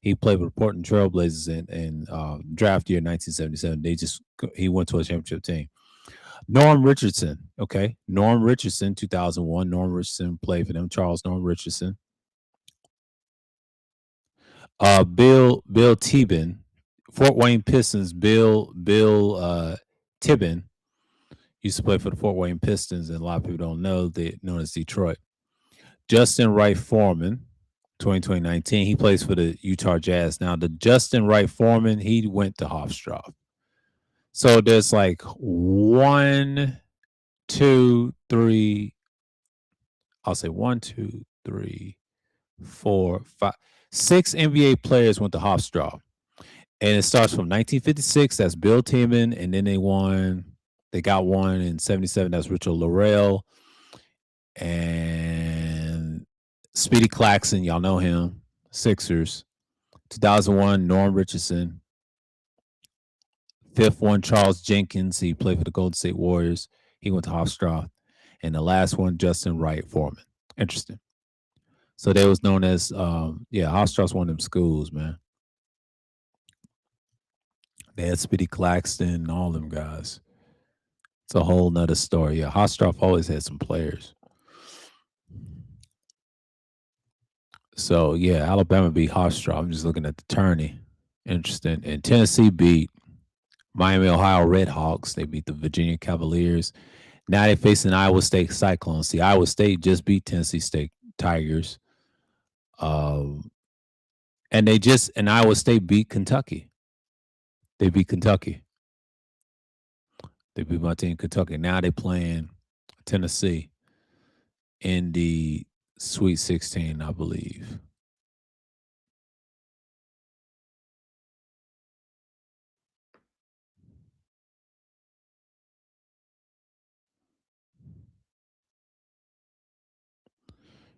Speaker 1: He played with the Portland Trailblazers in draft year 1977. He went to a championship team. Norm Richardson, okay, Norm Richardson, 2001. Norm Richardson played for them. Charles Norm Richardson. Bill Tebin, Fort Wayne Pistons. Bill Tebin used to play for the Fort Wayne Pistons, and a lot of people don't know they're known as Detroit. Justin Wright Foreman, 2019. He plays for the Utah Jazz. Now, the Justin Wright Foreman, he went to Hofstra. So there's like 1, 2, 3. I'll say 1, 2, 3, 4, 5, 6 NBA players went to Hofstra. And it starts from 1956. That's Bill Tiemann. And then they got one in 77. That's Richard Laurel. And Speedy Claxton, y'all know him. Sixers. 2001, Norm Richardson. Fifth one, Charles Jenkins. He played for the Golden State Warriors. He went to Hofstra. And the last one, Justin Wright Foreman. Interesting. So they was known as, Hofstra's one of them schools, man. They had Speedy Claxton and all them guys. It's a whole nother story. Yeah, Hofstra always had some players. So yeah, Alabama beat Hofstra. I'm just looking at the tourney. Interesting. And Tennessee beat Miami, Ohio Redhawks. They beat the Virginia Cavaliers. Now they're facing Iowa State Cyclones. See, Iowa State just beat Tennessee State Tigers. And Iowa State beat Kentucky. They beat Kentucky. They beat my team, Kentucky. Now they're playing Tennessee in the Sweet 16, I believe.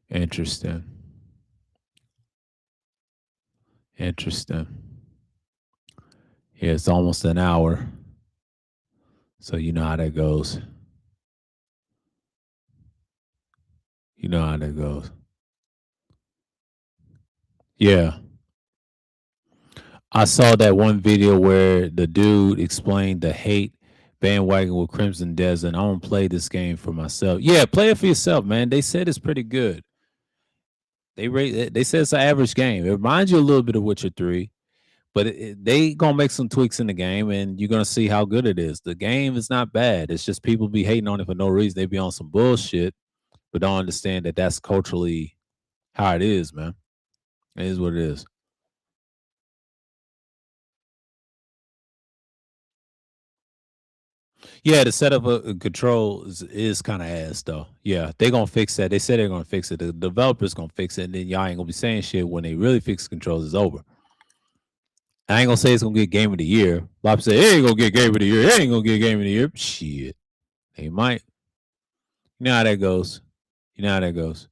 Speaker 1: Interesting. Interesting. Yeah, it's almost an hour. So you know how that goes. You know how that goes. Yeah. I saw that one video where the dude explained the hate bandwagon with Crimson Desert. I don't play this game for myself. Yeah, play it for yourself, man. They said it's pretty good. They said it's an average game. It reminds you a little bit of Witcher 3, but they gonna make some tweaks in the game, and you're gonna see how good it is. The game is not bad. It's just people be hating on it for no reason. They be on some bullshit, but don't understand that that's culturally how it is, man. It is what it is. Yeah, the setup of control is kind of ass though. Yeah, they gonna fix that. They said they're gonna fix it. The developers gonna fix it, and then y'all ain't gonna be saying shit when they really fix controls is over. I ain't gonna say it's gonna get game of the year. Bob said it ain't gonna get game of the year. It ain't gonna get game of the year. Shit, they might. You know how that goes. You know how that goes.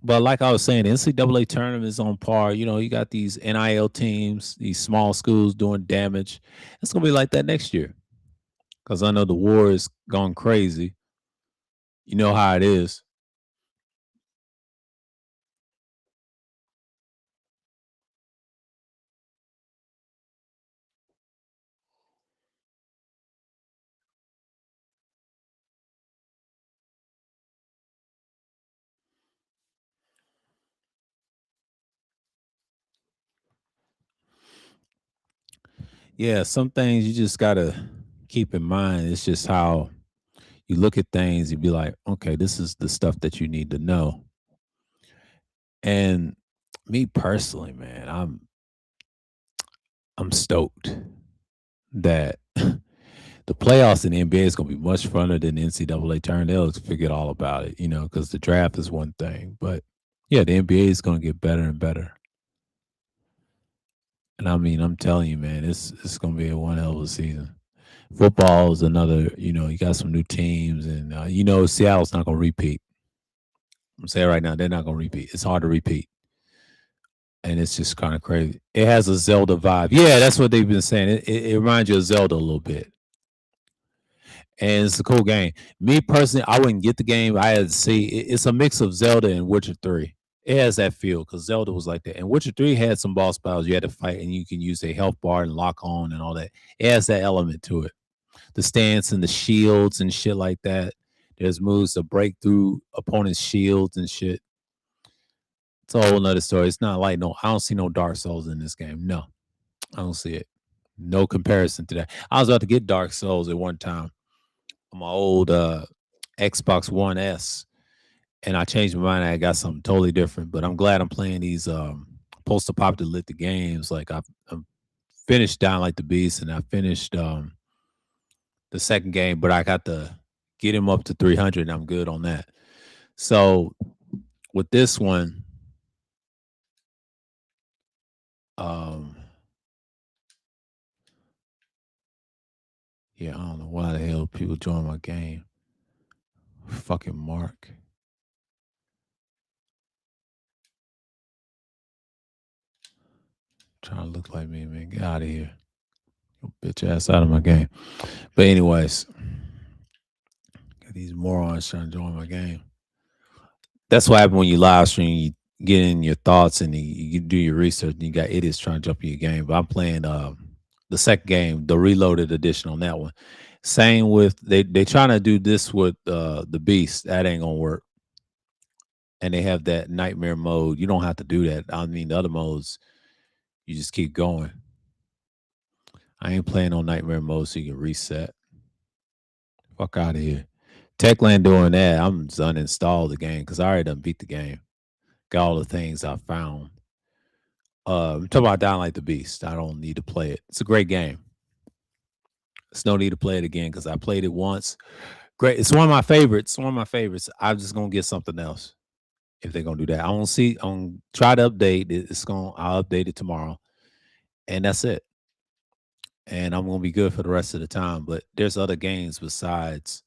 Speaker 1: But like I was saying, the NCAA tournament is on par. You got these NIL teams, these small schools doing damage. It's gonna be like that next year because I know the war is gone crazy. You know how it is. Yeah, some things you just gotta keep in mind. It's just how you look at things. You be like, okay, this is the stuff that you need to know. And me personally, man, I'm stoked that the playoffs in the NBA is going to be much funner than the NCAA tournament. They'll forget all about it, because the draft is one thing. But yeah, the NBA is going to get better and better. And I mean, I'm telling you, man, it's going to be a one hell of a season. Football is another, you got some new teams, and Seattle's not going to repeat. I'm saying right now, they're not going to repeat. It's hard to repeat. And it's just kind of crazy. It has a Zelda vibe. Yeah, that's what they've been saying. It reminds you of Zelda a little bit. And it's a cool game. Me personally, I wouldn't get the game. I had to see. It's a mix of Zelda and Witcher 3. It has that feel because Zelda was like that. And Witcher 3 had some boss battles you had to fight and you can use a health bar and lock on and all that. It has that element to it. The stance and the shields and shit like that. There's moves to break through opponents' shields and shit. It's a whole nother story. It's not like I don't see no Dark Souls in this game. No, I don't see it. No comparison to that. I was about to get Dark Souls at one time on my old Xbox One S, and I changed my mind. I got something totally different. But I'm glad I'm playing these post-apocalyptic games. Like I'm finished Down Like the Beast, and I finished the second game, but I got to get him up to 300, and I'm good on that. So with this one, um, yeah, I don't know why the hell people join my game. Fucking Mark. Trying to look like me, man. Get out of here. Your bitch ass out of my game. But anyways, got these morons trying to join my game. That's what happens when you live stream. You get in your thoughts and you do your research and you got idiots trying to jump in your game. But I'm playing the second game, the reloaded edition on that one. Same with they trying to do this with the beast. That ain't gonna work. And they have that nightmare mode. You don't have to do that. I mean the other modes, you just keep going. I ain't playing on nightmare mode so you can reset. Fuck out of here. Techland doing that. I'm just uninstall the game because I already done beat the game. Got all the things I found. I'm talking about Down Like the Beast. I don't need to play it. It's a great game. It's no need to play it again because I played it once. Great. It's one of my favorites. One of my favorites. I'm just gonna get something else if they're gonna do that. I don't see. I'm try to update it. I'll update it tomorrow, and that's it. And I'm gonna be good for the rest of the time. But there's other games besides.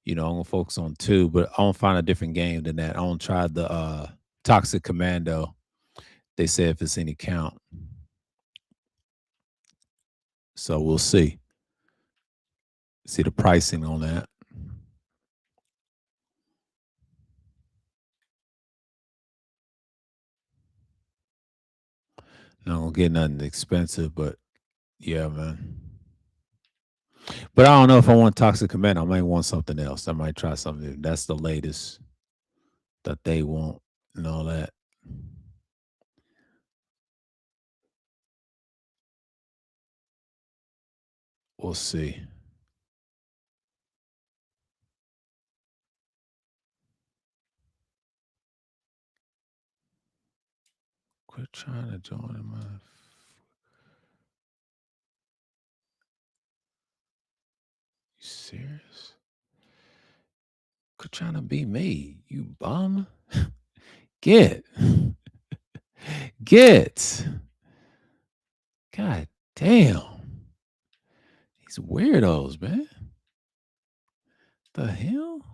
Speaker 1: I'm gonna focus on two, but I want to find a different game than that. I want to try the Toxic Commando. They say if it's any count. So we'll see. See the pricing on that. Not gonna get nothing expensive, but yeah, man. But I don't know if I want Toxic Commando. I might want something else. I might try something that's the latest that they want and all that. We'll see. Quit trying to join my. You serious? Quit trying to be me, you bum. Get. Get. God damn. These weirdos, man. The hell?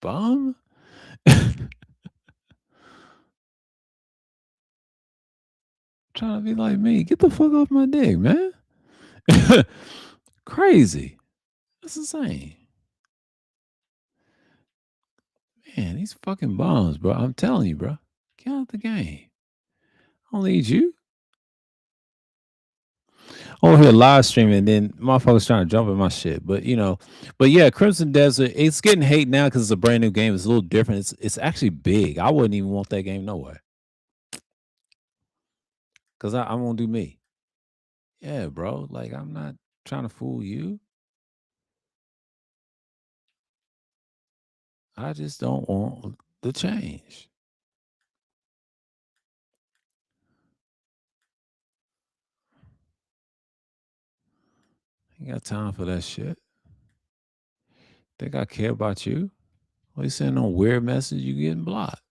Speaker 1: bum. Trying to be like me. Get the fuck off my dick, man. Crazy. That's insane. Man, these fucking bums, bro. I'm telling you, bro. Get out the game. I don't need you. Over here live streaming, and then motherfuckers trying to jump in my shit. But yeah, Crimson Desert, it's getting hate now because it's a brand new game. It's a little different. It's actually big. I wouldn't even want that game nowhere. Cause I won't do me. Yeah, bro. Like I'm not trying to fool you. I just don't want the change. Ain't got time for that shit. Think I care about you? Why you sending no weird message? You getting blocked.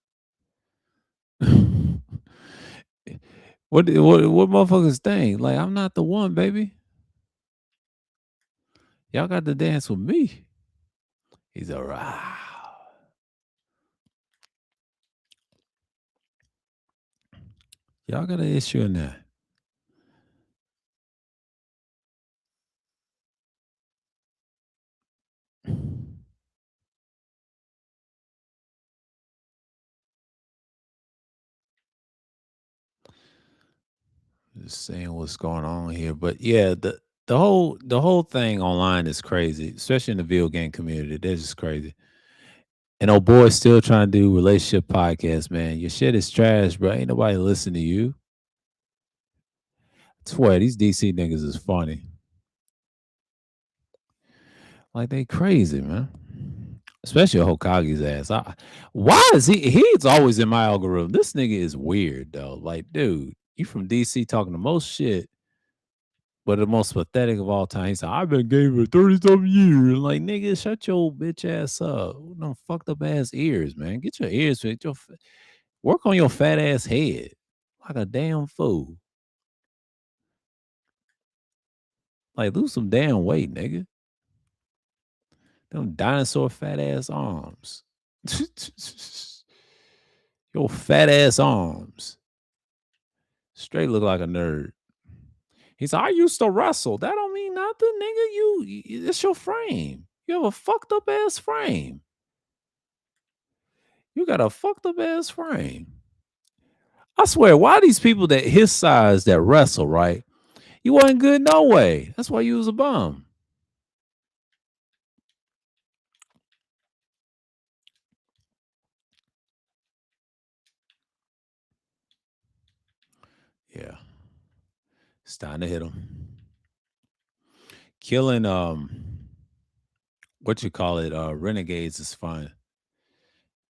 Speaker 1: What motherfuckers think? Like I'm not the one, baby. Y'all got to dance with me. He's a rah. Y'all got an issue in that. Just saying what's going on here. But yeah, the whole thing online is crazy, especially in the video game community. That's just crazy. And old boy still trying to do relationship podcasts, man. Your shit is trash, bro. Ain't nobody listen to you. I swear, these DC niggas is funny. Like they crazy, man. Especially Hokage's ass. Why is he's always in my algorithm? This nigga is weird though. Like, dude, you from DC talking the most shit, but the most pathetic of all time. He said, I've been gay for 30 something years. Like, nigga, shut your bitch ass up. No fucked up ass ears, man. Get your ears fixed. Work on your fat ass head. Like a damn fool. Like, lose some damn weight, nigga. Them dinosaur fat ass arms. Your fat ass arms. Straight look like a nerd. He said, I used to wrestle. That don't mean nothing, nigga. It's your frame. You have a fucked up ass frame. You got a fucked up ass frame. I swear, why these people that his size that wrestle, right? You wasn't good no way. That's why you was a bum. Yeah. It's time to hit him. Killing what you call it, renegades is fun.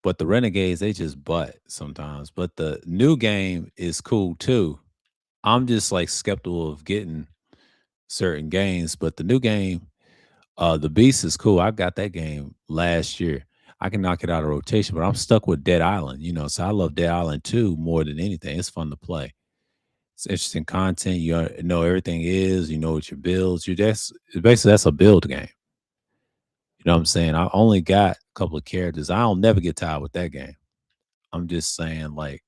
Speaker 1: But the renegades, they just butt sometimes. But the new game is cool too. I'm just like skeptical of getting certain games, but the new game, the Beast is cool. I got that game last year. I can knock it out of rotation, but I'm stuck with Dead Island, so I love Dead Island 2 more than anything. It's fun to play. It's interesting content. You know everything is, you know what your builds. You just basically that's a build game. You know what I'm saying? I only got a couple of characters. I'll never get tired with that game. I'm just saying, like,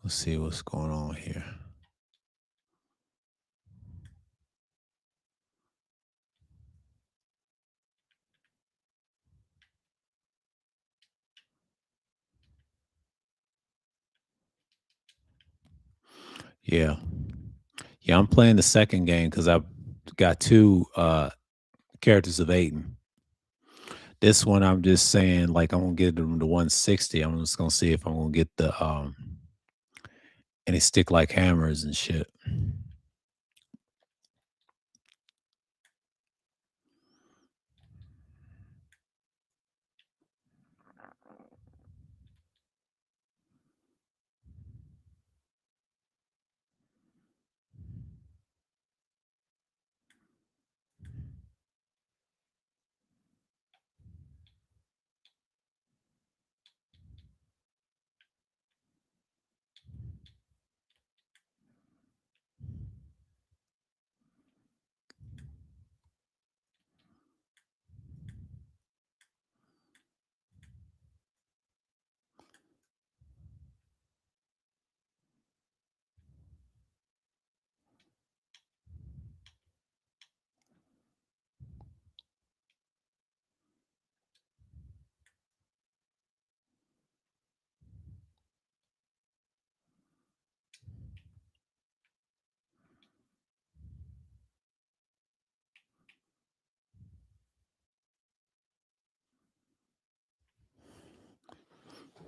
Speaker 1: let's see what's going on here. Yeah. Yeah, I'm playing the second game because I've got two characters of Aiden. This one, I'm just saying, like, I'm gonna get them to 160. I'm just gonna see if I'm gonna get the any stick like hammers and shit.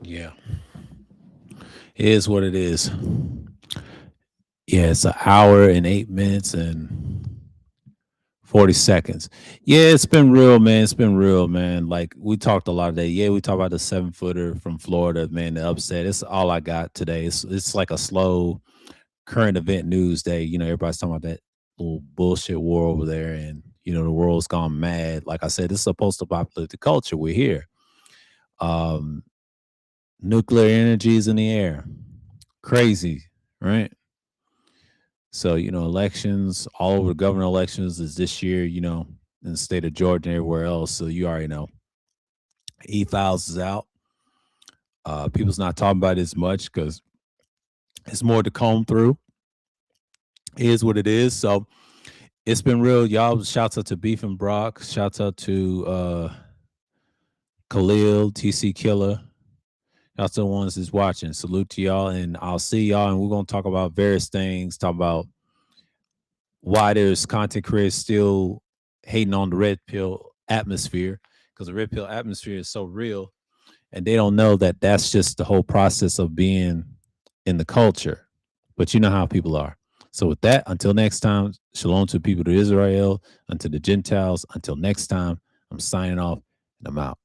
Speaker 1: Yeah, it is what it is. Yeah, it's an hour and 8 minutes and 40 seconds. Yeah, it's been real, man. It's been real, man. Like we talked a lot today. Yeah, we talked about the 7 footer from Florida, man, the upset. It's all I got today. It's like a slow current event news day. Everybody's talking about that little bullshit war over there, and the world's gone mad. Like I said, this is supposed to populate the culture. We're here. Um, Nuclear energy is in the air. Crazy, right? So, elections, all over the governor elections is this year, in the state of Georgia and everywhere else. So you already know. E-files is out. People's not talking about it as much because it's more to comb through. It is what it is. So it's been real. Y'all, shouts out to Beef and Brock. Shouts out to Khalil, TC Killer. Y'all the ones that's watching. Salute to y'all. And I'll see y'all. And we're going to talk about various things. Talk about why there's content creators still hating on the red pill atmosphere, because the red pill atmosphere is so real, and they don't know that that's just the whole process of being in the culture. But you know how people are. So with that, until next time, shalom to the people of Israel, unto the Gentiles. Until next time, I'm signing off and I'm out.